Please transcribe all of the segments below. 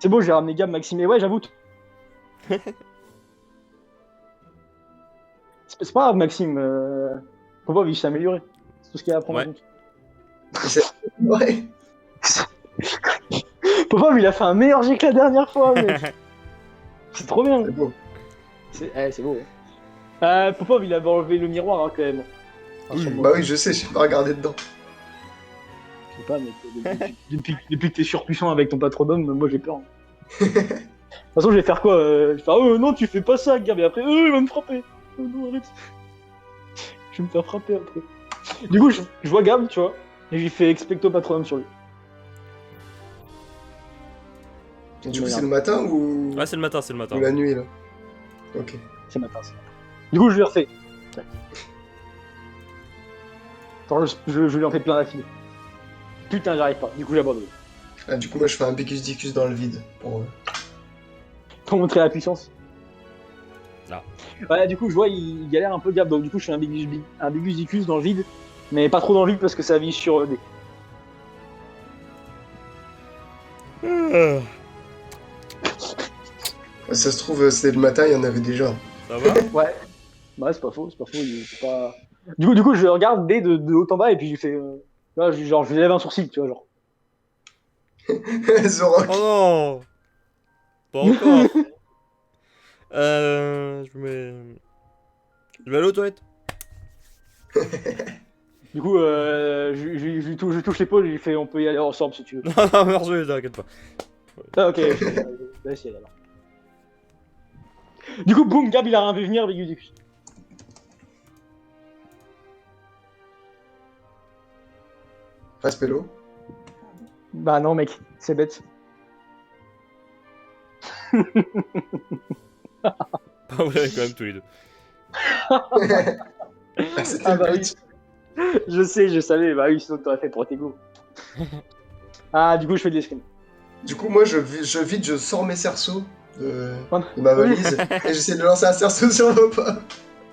C'est bon, j'ai ramené Gab, Maxime. Et ouais, j'avoue. C'est pas grave, Maxime. Popov, il s'est amélioré. C'est tout ce qu'il y a à prendre en Ouais. compte. Ouais. Popov, il a fait un meilleur jet que la dernière fois, mec. C'est trop bien. C'est beau. C'est beau. Popov, il avait enlevé le miroir, hein, quand même. Enfin, sûrement. Bah oui, je sais, j'ai pas regardé dedans. Je sais pas, mec. Depuis que t'es surpuissant avec ton patronum, moi j'ai peur. De toute façon, je vais faire quoi Je vais faire non, tu fais pas ça, Gab. Et après, il va me frapper. Oh non, arrête. Je vais me faire frapper après. Du coup, je vois Gab, tu vois, et je lui fais expecto patronum sur lui. Et du coup, c'est le matin ou... Ouais, c'est le matin, c'est le matin. ou la nuit, là? Ok. C'est matin, ça. Du coup, je lui refais. Attends, je lui en fais plein d'affilée. Putain, j'arrive pas. Du coup, j'abandonne. Ah, du coup, moi, je fais un Bicus Dicus dans le vide. Pour montrer la puissance. Ah. Ouais, du coup, je vois, il galère un peu, Gab. Donc, du coup, je fais un Bigus Dicus dans le vide. Mais pas trop dans le vide parce que ça vise sur D. Ça se trouve, c'était le matin, il y en avait déjà. Ça va? Ouais. Bah, c'est pas faux, c'est pas... Du coup, je regarde D de haut en bas et puis je lui fais... Là, genre, je lui lève un sourcil, tu vois, genre. Zorok. Oh non! Pas encore! Je vais aller aux toilettes. Du coup, je touche l'épaule et je lui fais, on peut y aller ensemble si tu veux. Non, non, merci, t'inquiète pas. Ah, ok, bah, essayer alors. Du coup, boum, Gab, il a rien vu venir, Bigus Dicus. Raspello. Bah non, mec, c'est bête. Vous l'avez quand même tous les deux. Ah, c'était Ah le bah but. Je sais, je savais, bah oui, sinon t'aurais fait pour tes goûts. Ah, du coup, je fais de l'escrime. Du coup, moi, je sors mes cerceaux de Oh, ma oui. valise et j'essaie de lancer un cerceau sur le pas.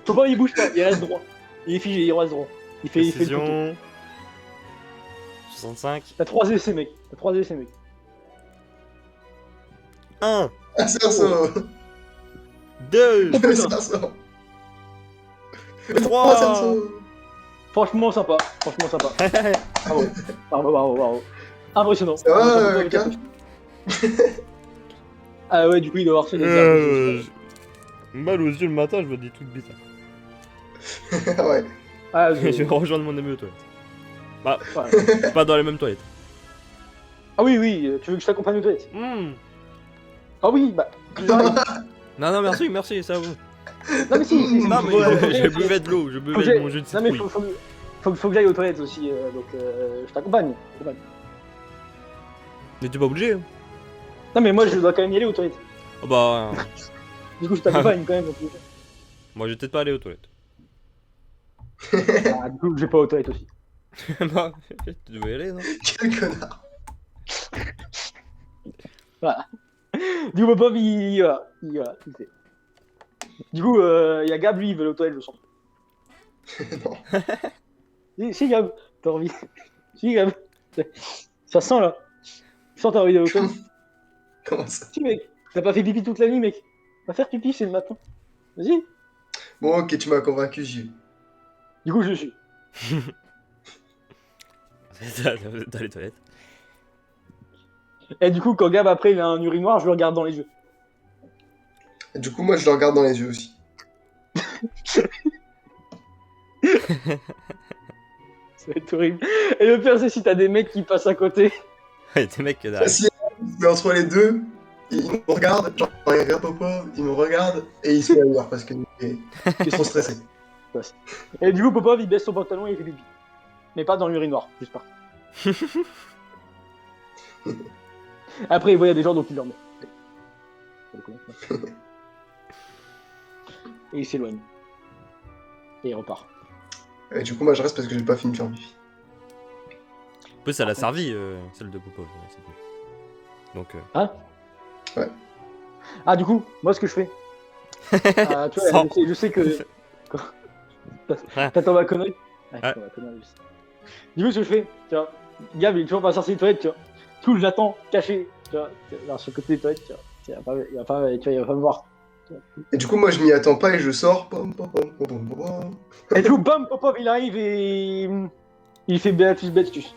Faut pas, il bouge pas, il reste droit. Il est figé, il reste droit. Il fait le couteau. Précision. 65. T'as 3 essais, mec. T'as 3 essais, mec. 1, Un cerceau. 2, Oh, Un putain. cerceau. 3. Un cerceau. Franchement sympa, Bravo. Impressionnant. Ça va, Impressionnant. Cam Ah ouais, du coup, il doit avoir fait des herbes. Mal aux yeux le matin, je vois des trucs bizarres. Ouais. Ah, Je vais rejoindre mon ami aux toilettes. Bah, ouais. pas dans les mêmes toilettes. Ah oui, tu veux que je t'accompagne aux toilettes? Ah oui, bah. j'arrive. Non, non, merci, ça va. Non, mais si. Non, mais Ouais. je buvais de l'eau, je Faut que buvais j'aille- mon jus de Non, mais citrouille. faut que j'aille aux toilettes aussi, donc je t'accompagne. Mais t'es pas obligé. Hein. Non, mais moi, je dois quand même y aller aux toilettes. Oh bah, Du coup, je t'accompagne quand même. Donc... moi je vais peut-être pas aller aux toilettes. Ah, du coup, je vais pas aux toilettes aussi. Bah, tu devais y aller, non? Quel connard. Voilà. Du coup, Popov, il fait. Du coup, il y a Gab, lui, il veut aller aux toilettes, je sens. Non. Si, Gab, t'as envie. Si, Gab. Ça sent, là. Tu sens, t'as envie d'aller aux toilettes. Comment ça? Si, mec. T'as pas fait pipi toute la nuit, mec. Va faire pipi, c'est le matin. Vas-y. Bon, ok, tu m'as convaincu, j'y vais. Du coup, je suis. Dans les toilettes. Et du coup, quand Gab, après, il a un urinoir, je le regarde dans les yeux. Et du coup, moi, je le regarde dans les yeux aussi. Ça va être horrible. Et le pire, c'est si t'as des mecs qui passent à côté. Ouais, des mecs derrière. Si, mais entre les deux, ils me regardent, genre, il regarde Popov, il me regarde et il se met à rire parce qu'il est trop stressé. Et du coup, Popov, il baisse son pantalon et il fait pipi. Mais pas dans l'urinoir, juste par. Après, il voit, il y a des gens, donc il leur met. Et il s'éloigne. Et il repart. Et du coup, moi, je reste parce que j'ai pas fini de faire pipi. En plus, elle a servi, celle de Popov. C'est tout. Donc, Ah, du coup, moi, ce que je fais. Tu vois, Sans. je sais que. T'attends ma connerie. Ouais. T'attends ma connerie, je sais. Du coup, ce que je fais, tu vois, Gab, il est toujours pas sorti des toilettes, tu vois. Du coup, je l'attends caché Tu vois, alors sur le côté des toilettes, tu vois. Il va pas me voir. Et du coup, moi, je m'y attends pas et je sors. Pom, pom, pom, pom, pom, pom. Et du coup, bam, Popov, il arrive et il fait Beatus Beatus.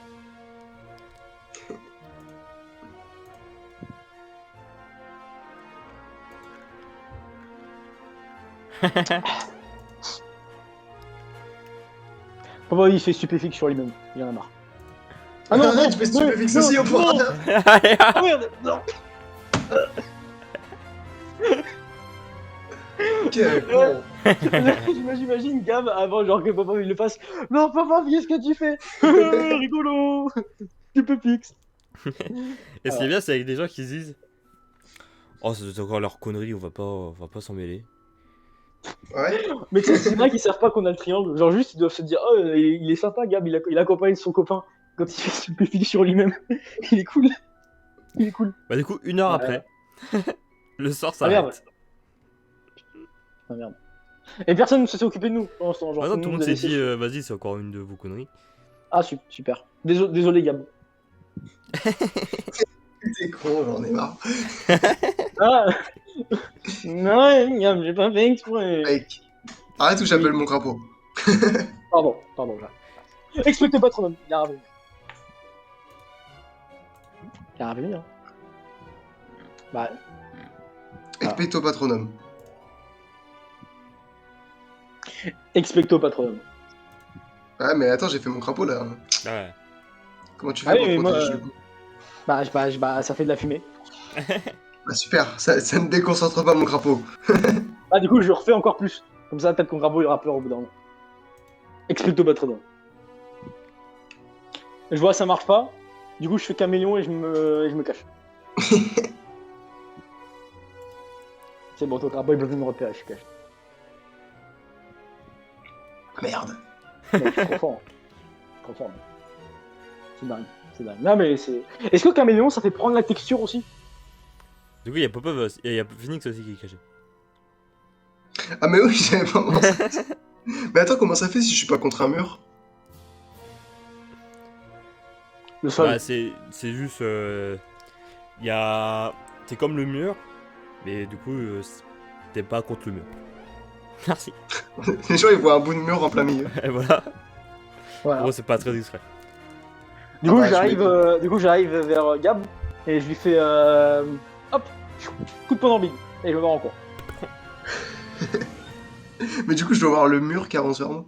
Popov, il fait stupéfixe sur lui-même. Il en a marre. Ah non, non, Tu fais stupéfixe aussi, au point. Allez, hop. Oh merde, non. Quel con. J'imagine Gab avant genre que Popov il le fasse. Non, Popov, qu'est-ce que tu fais? Rigolo. Stupéfixe. Et ce qui est bien, c'est avec des gens qui se disent oh, c'est encore leur connerie, on va pas s'en mêler. Ouais. Mais tu sais, c'est vrai qu'ils savent pas qu'on a le triangle. Genre juste, ils doivent se dire, oh, il est sympa, Gab, il accompagne son copain quand il fait stupéfixe sur lui-même. Il est cool. Il est cool. Bah, du coup, 1 heure après, le sort Ah merde. s'arrête. Ah merde. Et personne ne s'est occupé de nous pendant ce temps. Genre, Maintenant, tout le monde nous a s'est laissé- dit vas-y, c'est encore une de vos conneries. Ah, super. Désolé, Gab. T'es con, j'en ai marre. Ah non, Gab, j'ai pas fait exprès. Mec, arrête ou j'appelle mon crapaud. Pardon, là. Expecte patronum, il a revenu. Il a revenu, hein. Bah, Expecto patronum. expecto patronum. Ouais, mais attends, j'ai fait mon crapaud là. Ah ouais. Comment tu fais Ah oui, pour mais te moi, protéger du coup Bah, ça fait de la fumée. Bah super, ça ne déconcentre pas mon crapaud. Ah, du coup, je refais encore plus. Comme ça, peut-être qu'on il aura peur au bout d'un moment. Expecto patronum. Je vois, ça marche pas. Du coup, je fais caméléon et je me cache. C'est bon, ton crapaud, il peut plus me repérer, je suis caché. Merde. Mec, je suis trop fort. Trop fort, mec. C'est dingue. Non, mais c'est. Est-ce que caméléon, ça fait prendre la texture aussi? Du coup, il y a Popov aussi, et il y a Phoenix aussi qui est caché. Ah mais oui, j'avais pas pensé. Mais attends, comment ça fait si je suis pas contre un mur? Le sol. Bah, c'est juste. Il y a. T'es comme le mur, mais du coup, t'es pas contre le mur. Merci. Les gens ils voient un bout de mur en plein milieu. Et voilà. Voilà. En gros, c'est pas très discret. Du coup, bah, j'arrive vers Gab et je lui fais hop, coup de poing dans le bide et je me barre en cours. Mais du coup, je dois voir le mur qui avance vers moi.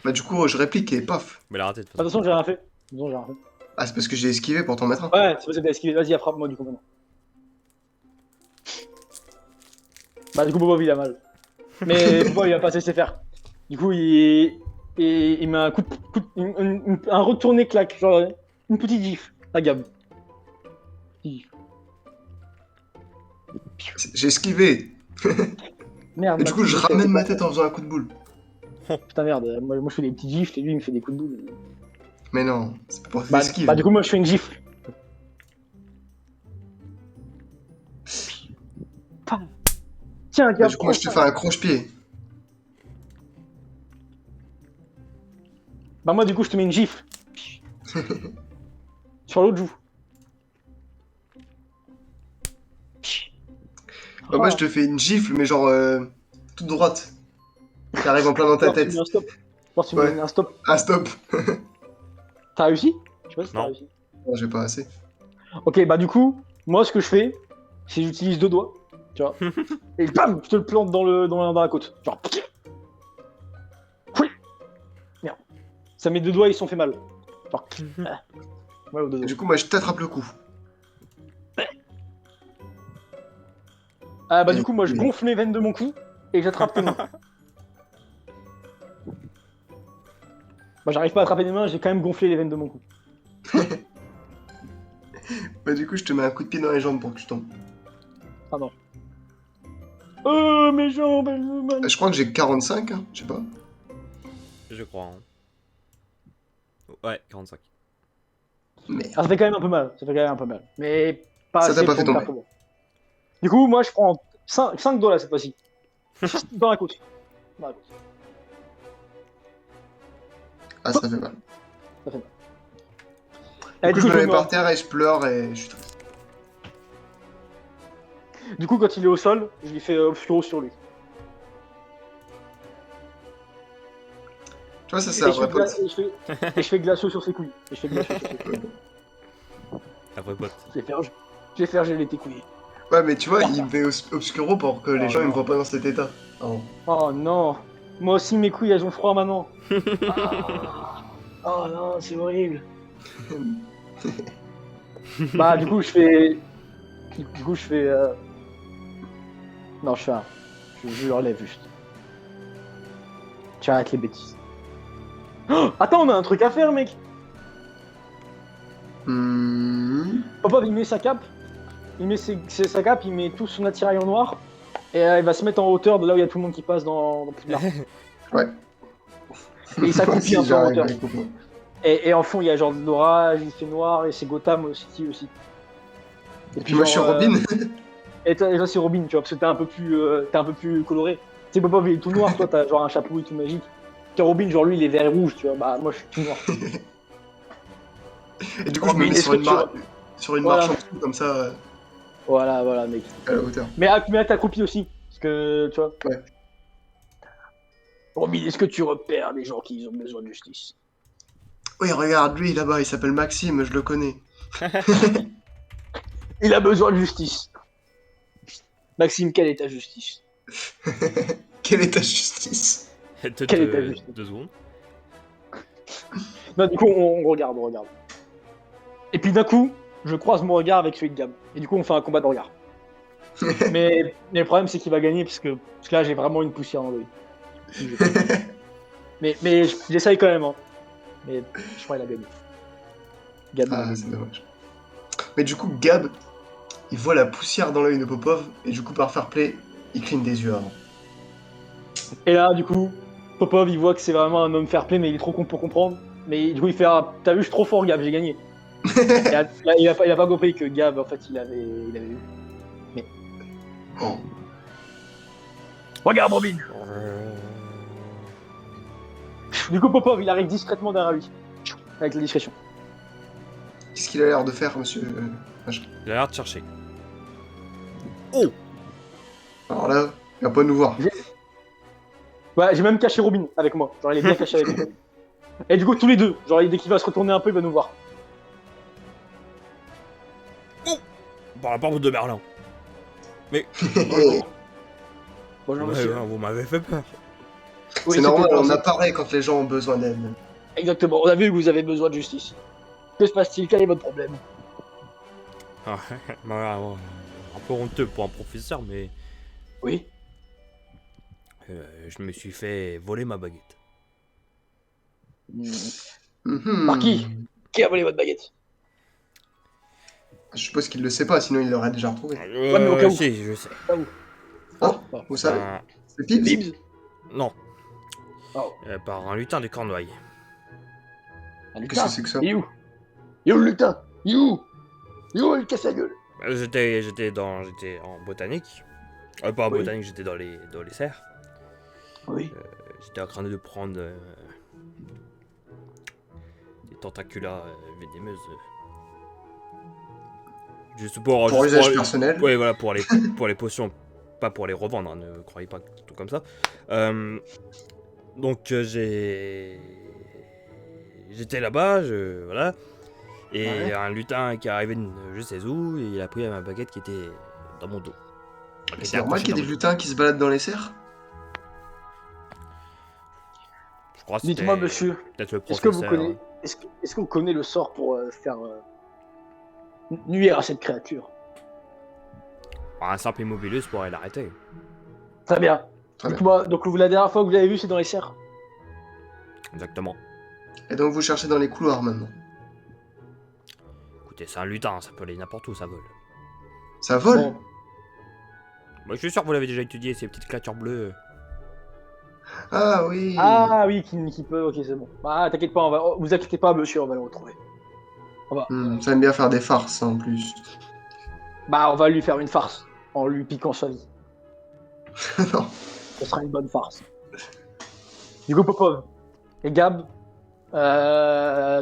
Bah du coup, je réplique et paf. Mais il a raté de toute façon. Attention, j'ai rien fait. Attention, j'ai rien fait. Ah, c'est parce que j'ai esquivé pour t'en mettre un. Ouais, c'est possible d'esquiver. Vas-y, frappe-moi du coup maintenant. Bah, du coup, Bobo il a mal. Mais Bobo il va pas se laisser faire. Du coup, il met un un retourné claque, genre une petite gif à Gab. Gif. J'ai esquivé. Merde. Et du coup, je ramène ma tête en faisant un coup de boule. Putain, merde. Moi, je fais des petits gifs et lui, il me fait des coups de boule. Mais non, c'est pour Bah, esquive. du coup, moi, je fais une gifle. Tiens, Bah, Gab. du coup, moi, je te fais un croche-pied. Bah, moi, du coup, je te mets une gifle. Sur l'autre joue. Bah, moi, je te fais une gifle, mais genre toute droite. Qui arrive en plein dans ta Alors, tu tête. mets un stop. Alors, tu Ouais. mets un stop. Ah, stop. T'as réussi? Je sais pas si t'as Non. réussi. Non, j'ai pas assez. Ok, bah, du coup, moi, ce que je fais, c'est que j'utilise 2 doigts. Tu vois. Et bam, je te le plante dans la côte. Genre. Oui. Merde. Ça met 2 doigts, ils se sont fait mal. Genre. Voilà, aux 2 Et doigts. du coup, moi, je t'attrape le coup. Ah, bah, du coup, moi, je Oui. gonfle les veines de mon cou et j'attrape tes mains. Bah, j'arrive pas à attraper les mains, j'ai quand même gonflé les veines de mon cou. Bah, du coup, je te mets un coup de pied dans les jambes pour que tu tombes. Pardon. Oh, mes jambes, elles me mal. Je crois que j'ai 45, hein, je sais pas. Je crois. Hein. Ouais, 45. Merde. Ah, ça fait quand même un peu mal. Ça fait quand même un peu mal. Mais pas Ça assez t'a pas pour fait me faire tomber. tomber. Du coup, moi, je prends 5 doigts là cette fois-ci. Dans la côte. Dans la côte. Ah, ça fait mal. Ça fait mal. Eh, Du coup, je me mets me- par terre et je pleure et je suis triste. Du coup, quand il est au sol, je lui fais obscuro sur lui. Tu vois, ça, c'est Et un je fais, vrai pote. et je fais glaço sur ses couilles. Et je fais glaço sur ses couilles. Un vrai pote. Je vais faire geler tes couilles. Ouais, mais tu vois, il me met obscuro pour que les Oh, gens ils me non. voient pas dans cet état. Oh. Oh non. Moi aussi, mes couilles, elles ont froid maintenant. Ah. Oh non, c'est horrible. Bah, du coup, je fais. Du coup, je fais. Non, je fais un. Je relève juste. Tu arrêtes les bêtises. Oh, attends, on a un truc à faire, mec. Papa, il met sa cape. Il met sa cape, il met tout son attirail en noir. Et il va se mettre en hauteur de là où il y a tout le monde qui passe dans Poudlard. Ouais. Et il s'accroupit un peu en hauteur. J'arrive, complètement. Et en fond, il y a genre de l'orage, il fait noir, et c'est Gotham City aussi. Et Puis moi, je suis genre, Robin. Et toi, c'est Robin, tu vois, parce que t'es un peu plus coloré. Tu sais, Bob, il est tout noir, toi, t'as genre un chapeau et tout magique. Tu sais, Robin, genre lui, il est vert et rouge, tu vois. Bah, moi, je suis tout noir. Et du coup, je me Robin, mets est-ce sur que une, tu- sur une Voilà. marche en dessous, comme ça, Voilà, mec. à la hauteur. Mais là, t'accroupis aussi, parce que, tu vois. Ouais. Robin, est-ce que tu repères des gens qui ont besoin de justice? Oui, regarde, lui, là-bas, il s'appelle Maxime, je le connais. Il a besoin de justice. Maxime, quelle est ta justice? Quelle est ta justice? Quelle est ta justice? 2 secondes. Non, du coup, on regarde. Et puis d'un coup, je croise mon regard avec celui de Gab. Et du coup, on fait un combat de regard. mais le problème, c'est qu'il va gagner parce que là, j'ai vraiment une poussière dans l'œil. mais j'essaye quand même. Hein. Mais je crois qu'il a gagné. Gab, il a Ah, gagné. c'est dommage. Mais du coup, Gab, il voit la poussière dans l'œil de Popov, et du coup, par fair play, il cligne des yeux avant. Et là, du coup, Popov, il voit que c'est vraiment un homme fair play, mais il est trop con pour comprendre. Mais du coup, il fait ah, t'as vu, je suis trop fort, Gab, j'ai gagné. Et là, il a pas compris que Gab, en fait, il avait eu. Oh. Regarde, Robin. Du coup, Popov, il arrive discrètement derrière lui. Avec la discrétion. Qu'est-ce qu'il a l'air de faire, monsieur machin. Il a l'air de chercher. Oh! Alors là, il va pas nous voir. Ouais, j'ai même caché Robin avec moi. Genre, il est bien caché avec moi. Et du coup, tous les deux, genre, dès qu'il va se retourner un peu, il va nous voir. Par la porte de Berlin. Bonjour, Ouais, monsieur. ouais, vous m'avez fait peur. Oui, C'est normal, c'était- on apparaît quand les gens ont besoin d'aide. Exactement, on a vu que vous avez besoin de justice. Que se passe-t-il? Quel est votre problème? Ah, voilà, ouais, un peu honteux pour un professeur, mais Oui. je me suis fait voler ma baguette. Par qui? Qui a volé votre baguette? Je suppose qu'il le sait pas, sinon il l'aurait déjà retrouvé. Ouais, mais au cas où. Si, je sais. Oh, Bon. vous savez, Ben, c'est Pips. Bibs? non, Oh, par un lutin de Cornouailles. un Qu'est-ce lutin. que c'est que ça? Il est où? Il est où le lutin? Il est où? Il est où le casse-la-gueule? J'étais en botanique. Pas en Oui. botanique, j'étais dans les serres. Oui. J'étais en train de prendre des tentaculas vénémeuses. Juste pour Usage personnel. Ouais, voilà, pour les potions, pas pour les revendre, hein, ne croyez pas tout comme ça. Donc j'étais là-bas, voilà, et Ouais. un lutin qui est arrivé de je sais où, et il a pris ma baguette qui était dans mon dos. Qui C'est était normal accrochée qu'il y ait dans des mon dos. lutins qui se baladent dans les serres. Je crois que Dites-moi, c'était monsieur, peut-être le est-ce que professeur. vous connaissez, est-ce que vous connaissez le sort pour faire nuire à cette créature? Un simple immobileuse pourrait l'arrêter. Très bien. Très bien. Dites-moi, donc la dernière fois que vous l'avez vu, c'est dans les serres? Exactement. Et donc vous cherchez dans les couloirs maintenant. Écoutez, c'est un lutin, ça peut aller n'importe où, ça vole. Ça vole. Bon. Moi, je suis sûr que vous l'avez déjà étudié, ces petites créatures bleues. Ah oui. Ah oui, qui peut, ok, c'est bon. Ah, t'inquiète pas, vous inquiétez pas, monsieur, on va le retrouver. On va, Ça aime bien faire des farces en plus. on va lui faire une farce en lui piquant sa vie. Non. Ce sera une bonne farce. Du coup, Popov et Gab,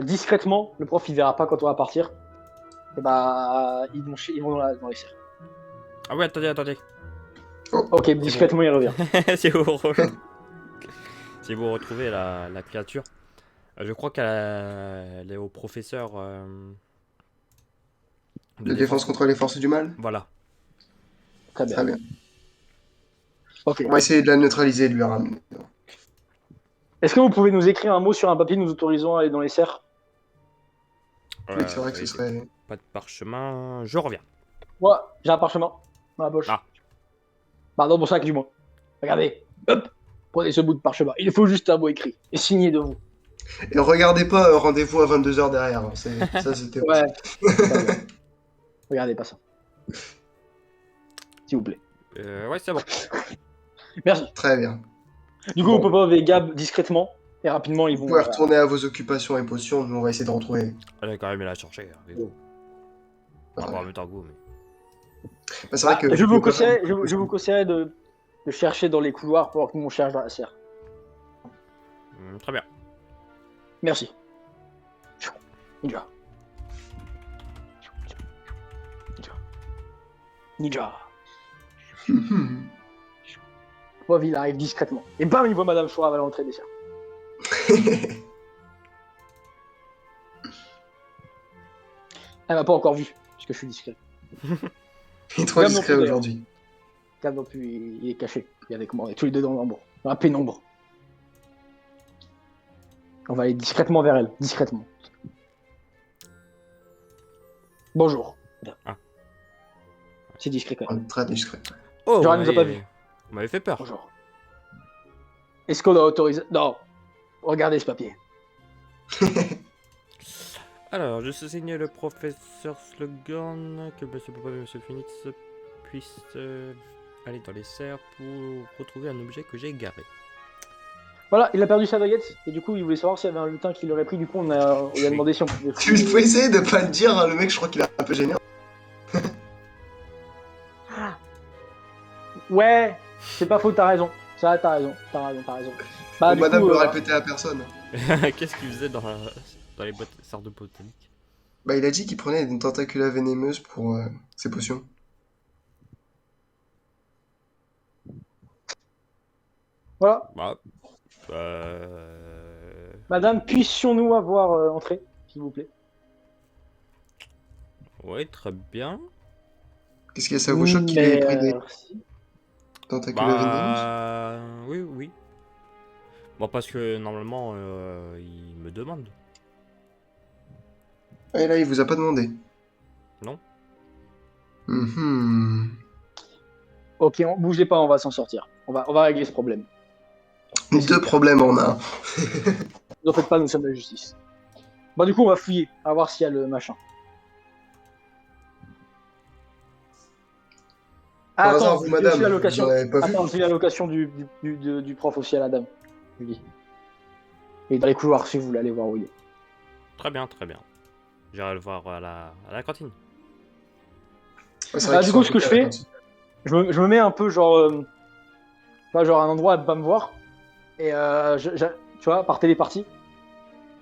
Discrètement, le prof il verra pas quand on va partir. Et bah, ils vont dans les serres. Ah ouais, attendez. Ok, discrètement il revient. Si vous retrouvez la créature, je crois elle est au professeur De défense contre les forces du mal. Voilà. Très bien. Très bien. Ok. On va essayer de la neutraliser et de lui ramener. Est-ce que vous pouvez nous écrire un mot sur un papier nous autorisant à aller dans les serres? Oui, c'est vrai que ce serait. Pas de parchemin, je reviens. Moi, j'ai un parchemin dans la poche. Ah. Bah, dans mon sac du moins. Regardez. Hop. Prenez ce bout de parchemin. Il faut juste un mot écrit. Et signé de vous. Et regardez pas rendez-vous à 22h derrière. Hein. Ça, c'était. Ouais. Regardez pas ça. S'il vous plaît. Ouais, c'est bon. Merci. Très bien. Du coup, Popov et Gab discrètement et rapidement ils Vous vont. pouvez retourner à vos occupations et potions. Nous, on va essayer de retrouver. Elle a quand même la chercher. Pas en même temps que vous, mais. Bah, c'est vrai que je vous conseillerais de chercher dans les couloirs pendant que nous on cherche dans la serre. Très bien. Merci. Ninja. Ninja. Popov il arrive discrètement. Et bam, il voit Madame Chourave à l'entrée des serres. Elle m'a pas encore vu, puisque je suis discret. Il est trop Gab non discret plus, aujourd'hui. Gab non plus, il est caché. Il est avec moi, on est tous les deux dans l'ombre. Dans la pénombre. On va aller discrètement vers elle, discrètement. Bonjour. Ah. C'est discret quand même. Très discret. Oh, genre, elle nous a pas vu. Vous m'avez fait peur. Bonjour. Est-ce qu'on a autorisé... Non. Regardez ce papier. Alors, je signe le professeur Slogan que Monsieur Popov et Monsieur Phoenix puissent aller dans les serres pour retrouver un objet que j'ai égaré. Voilà, il a perdu sa baguette, et du coup, il voulait savoir s'il y avait un lutin qui l'aurait pris. Du coup, on lui a demandé si on pouvait... Tu peux essayer de pas le dire, hein, le mec, je crois qu'il est un peu gêné. Ouais, c'est pas faux, t'as raison. Ça, t'as raison. Bah, du Madame coup, le répétait à personne. Qu'est-ce qu'il faisait dans les boîtes serres de botanique? Bah, il a dit qu'il prenait une tentacula vénémeuse pour ses potions. voilà. Bah, Madame, puissions-nous avoir entré, s'il vous plaît? ouais, très bien. Qu'est-ce qu'il y a, ça vous choque qu'il ait pris des Merci. tentacula vénémeuses? Bah, oui. Bon, parce que normalement, il me demande. Ah, et là, il vous a pas demandé. Non. Ok, bougez pas, on va s'en sortir. On va régler ce problème. Deux problèmes en un. Ne en faites pas, nous sommes la justice. Bah du coup, on va fouiller, à voir s'il y a le machin. Ah, Par hasard, attends, vous, j'ai madame, aussi la location. vous en avez pas vu? Attends, j'ai la location du prof aussi à la dame. Je lui dis. Et dans les couloirs, si vous voulez aller voir où il est. Très bien. J'irai le voir à la cantine. Ouais, c'est vrai Ah, qu'ils du sont coup, ce que je invités à la fais, cantine. je me mets un peu genre... pas genre un endroit à pas me voir. Et tu vois, par télépartie.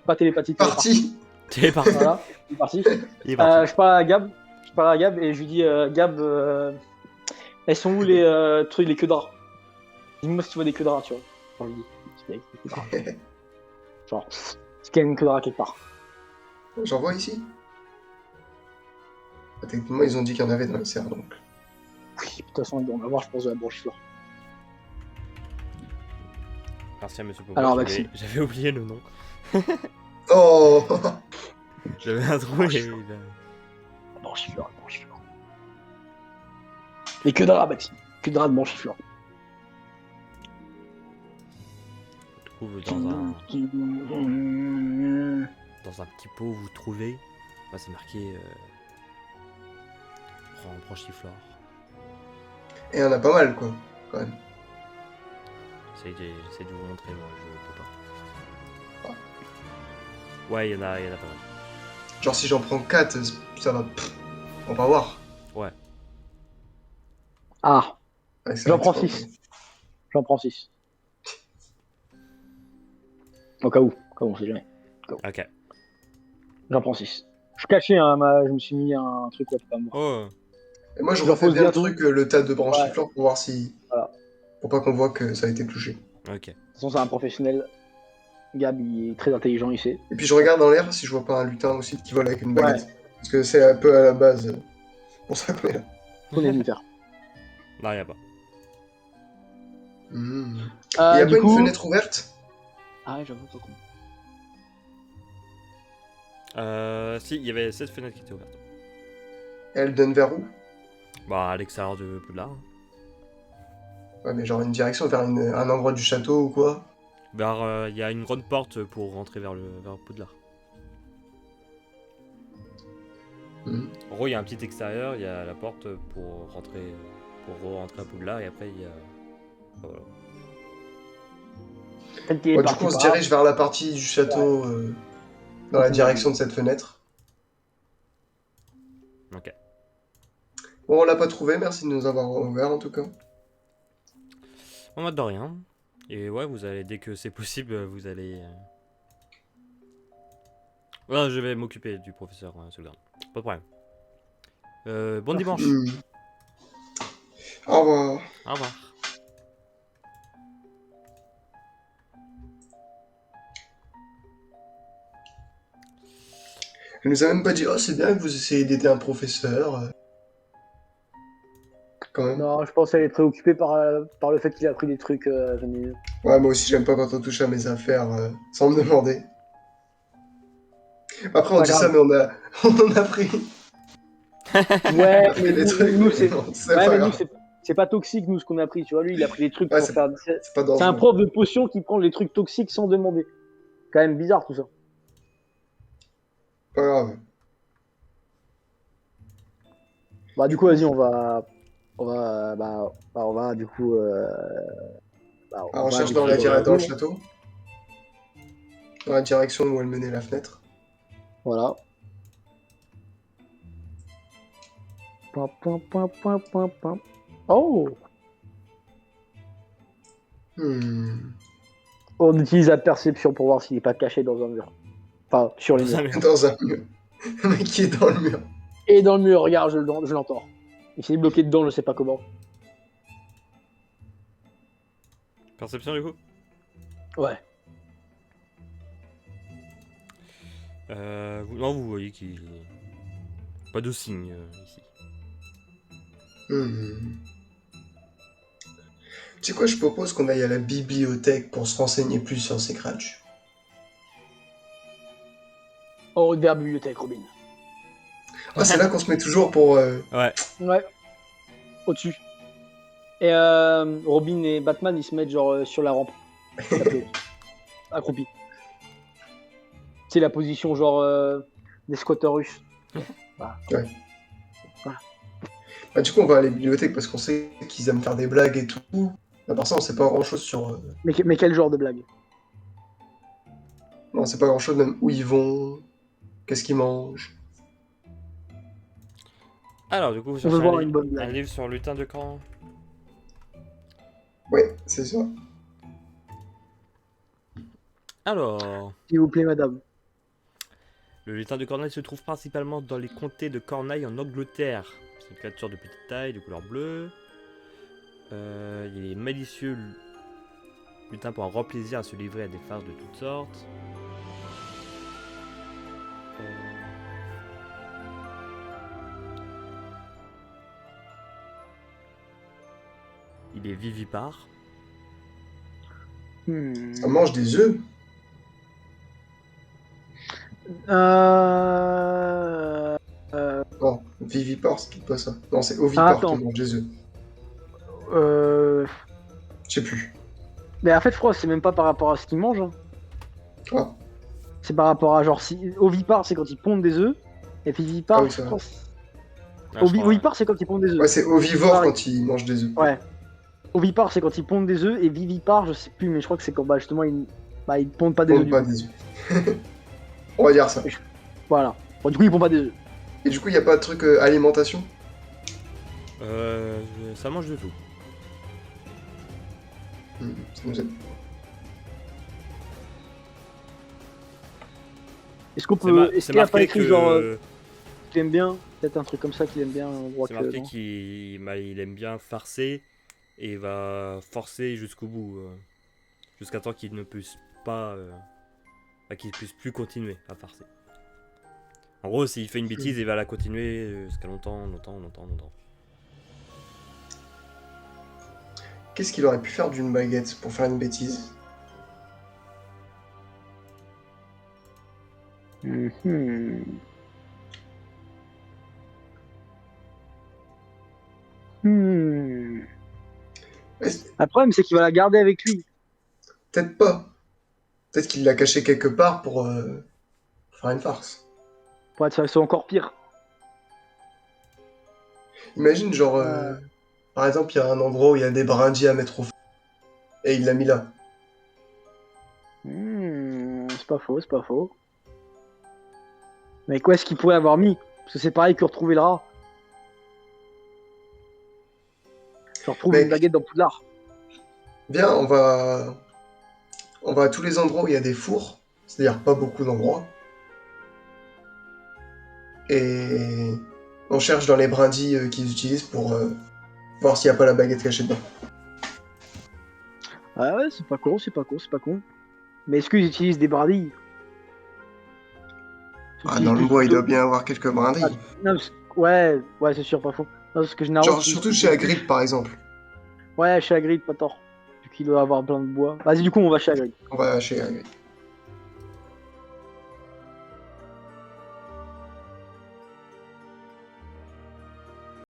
Pas télépathie, télépartie. Parti. T'es parti. Voilà, télépartie. Il est parti. Je parle à Gab et je lui dis Gab, elles sont où les trucs, les queues de rats? Dis-moi si tu vois des queues de rats, tu vois. Genre, je lui dis, est-ce qu'il y a des queues de rats? Genre, est-ce qu'il y a une queue de rat quelque part? J'en vois ici. Bah, techniquement, ils ont dit qu'il y en avait dans les serres, donc. Oui, de toute façon, on va voir, je pense, de la branchiflore. Merci à Monsieur Popov. Alors, Maxime. J'avais oublié le nom. Oh. J'avais un trou et... La branchiflore. Les queues de rat, Maxime. Queue de rat de branchiflore. Dans un petit pot, vous trouvez, bah, c'est marqué branchiflore. Et il y en a pas mal, quoi, quand même. J'essaie de vous montrer, moi je peux pas. Ah. Ouais, il y en a pas mal. Genre, si j'en prends 4, ça va. On va voir. Ouais. Ah, Ouais, ça j'en va prends être 6. J'en prends 6. Au cas où, on sait jamais. Ok. J'en prends 6. Je cachais, je me suis mis un truc, ouais, faut pas me voir. Oh. Et moi, je Genre, refais faut se bien le dire tout. truc, le tas de Ouais. branchifleurs pour voir si. Voilà. Pour pas qu'on voit que ça a été touché. Ok. De toute façon, c'est un professionnel. Gab, il est très intelligent, il sait. Et puis je regarde dans l'air si je vois pas un lutin aussi qui vole avec une baguette. Ouais. Parce que c'est un peu à la base pour ça qu'on est là. On est venu faire. Non, y'a pas. Il y a Du pas coup... une fenêtre ouverte? Ah ouais, j'avoue, pas con. Si, il y avait cette fenêtre qui était ouverte. Elle donne vers où? Bah, à l'extérieur de Poudlard. Ouais, mais genre une direction vers un endroit du château ou quoi? Il y a une grande porte pour rentrer vers Poudlard. En gros, il y a un petit extérieur, il y a la porte pour rentrer à Poudlard et après il y a. Voilà. Peut-être qu'il est Ouais, du parti coup, on se par là. dirige vers la partie du château dans la direction de cette fenêtre. Ok. Bon, on l'a pas trouvé, merci de nous avoir ouvert en tout cas. On m'a de rien. Et ouais, vous allez, dès que c'est possible, vous allez. Ouais, je vais m'occuper du professeur Solgarn. Pas de problème. Bon dimanche. Au revoir. Au revoir. Elle nous a même pas dit, oh, c'est bien que vous essayez d'aider un professeur. Quand même. Non, je pense qu'elle est préoccupée par le fait qu'il a pris des trucs venimeux. Ouais, moi aussi, j'aime pas quand on touche à mes affaires sans me demander. Après, on Pas dit grave. ça, mais on en a pris. Ouais, On a pris mais des nous, trucs. nous, c'est Non, ouais, pas mais nous, grave. c'est pas toxique, nous, ce qu'on a pris. Tu vois, lui, il a pris des trucs Ouais, pour c'est faire. pas C'est dangereux. un prof de potion qui prend les trucs toxiques sans demander. Quand même bizarre tout ça. Pas grave. Bah, du coup, vas-y, on va, du coup, Alors, on on va, cherche du dans, coup, dans le château. Dans la direction où elle menait la fenêtre. voilà. Point, point, point, point, point, point. Oh! On utilise la perception pour voir s'il n'est pas caché dans un mur. Enfin, sur les murs. Dans un mur. Le mec qui est dans le mur. Et dans le mur, regarde, je l'entends. Il s'est bloqué dedans, je sais pas comment. Perception du coup. Ouais. Non, vous voyez qu'il. Pas de signe ici. Tu sais quoi, je propose qu'on aille à la bibliothèque pour se renseigner plus sur ces Scratch. Oh, vers la bibliothèque, Robin. Ah, c'est là qu'on se met toujours pour. Ouais. Ouais. Au-dessus. Et Robin et Batman, ils se mettent genre sur la rampe. Accroupis. C'est la position genre des squatteurs russes. Voilà. Ouais. Voilà. Bah, du coup, on va à la bibliothèque parce qu'on sait qu'ils aiment faire des blagues et tout. À part ça, on sait pas grand chose sur. Mais quel genre de blague? Non, on sait pas grand chose, même où ils vont, qu'est-ce qu'ils mangent. Alors, du coup, vous On veut cherchez voir une bonne un blague. livre sur le lutin de camp. Ouais, c'est ça. Alors, S'il vous plaît, madame. le lutin de Corneille se trouve principalement dans les comtés de Corneille en Angleterre. C'est une créature de petite taille, de couleur bleue. Il est malicieux. Le lutin prend un grand plaisir à se livrer à des farces de toutes sortes. Il est vivipare. Ça mange des œufs. Non, vivipare, c'est pas ça. Non, c'est ovipare Attends. qui mange des œufs. Je sais plus. Mais en fait, je crois que c'est même pas par rapport à ce qu'il mange. Hein. Ah, C'est par rapport à genre si ovipare, c'est quand il pondent des œufs. Et vivipare, Ah oui, je ça crois. Ah, je crois, Ovipare, c'est quand il pondent des œufs. ouais, c'est ovivore Pareil. quand il mange des œufs. Ouais. Ovipare, c'est quand ils pondent des œufs. Et vivipare, je sais plus, mais je crois que c'est quand bah, justement ils pondent pas des œufs. Pondent pas des œufs. On va dire ça. Voilà. Bon, du coup, ils pondent pas des œufs. Et du coup, il n'y a pas de truc alimentation? Ça mange de tout. Ça nous aide. Est-ce qu'on C'est peut. Est-ce c'est qu'il a pas marqué écrit genre que. qu'il aime bien? Peut-être un truc comme ça qu'il aime bien, un endroit C'est que. marqué Non. qu'il aime bien farcer et il va forcer jusqu'au bout. Jusqu'à temps qu'il ne puisse pas. Qu'il puisse plus continuer à farcer. En gros, s'il fait une bêtise, il va la continuer jusqu'à longtemps, longtemps, longtemps, longtemps. Qu'est-ce qu'il aurait pu faire d'une baguette pour faire une bêtise? Mhm. Hmm. Est-ce- Le problème, c'est qu'il va la garder avec lui. Peut-être pas. Peut-être qu'il l'a caché quelque part pour faire une farce. Pour être c'est encore pire. Imagine, genre, Euh, par exemple, il y a un endroit où il y a des brindilles à mettre au feu, et il l'a mis là. C'est pas faux, c'est pas faux. Mais quoi est-ce qu'il pourrait avoir mis? Parce que c'est pareil que retrouver le rat. Je retrouve une Mec, baguette dans Poudlard. viens, on va à tous les endroits où il y a des fours, c'est-à-dire pas beaucoup d'endroits, et on cherche dans les brindilles qu'ils utilisent pour voir s'il n'y a pas la baguette cachée dedans. Ah ouais, c'est pas con, c'est pas con, c'est pas con. Mais est-ce qu'ils utilisent des brindilles? Ils Ah, utilisent dans le plus bois, il doit couteau. bien avoir quelques Ah, brindilles. non, ouais, ouais, c'est sûr, pas faux. Non, parce que généralement, Genre, ils utilisent surtout plus chez des Hagrid, bûches. par exemple. Ouais, chez Hagrid, pas tort. Vu qu'il doit avoir plein de bois. Vas-y, du coup, on va chez Hagrid. On va chez Hagrid.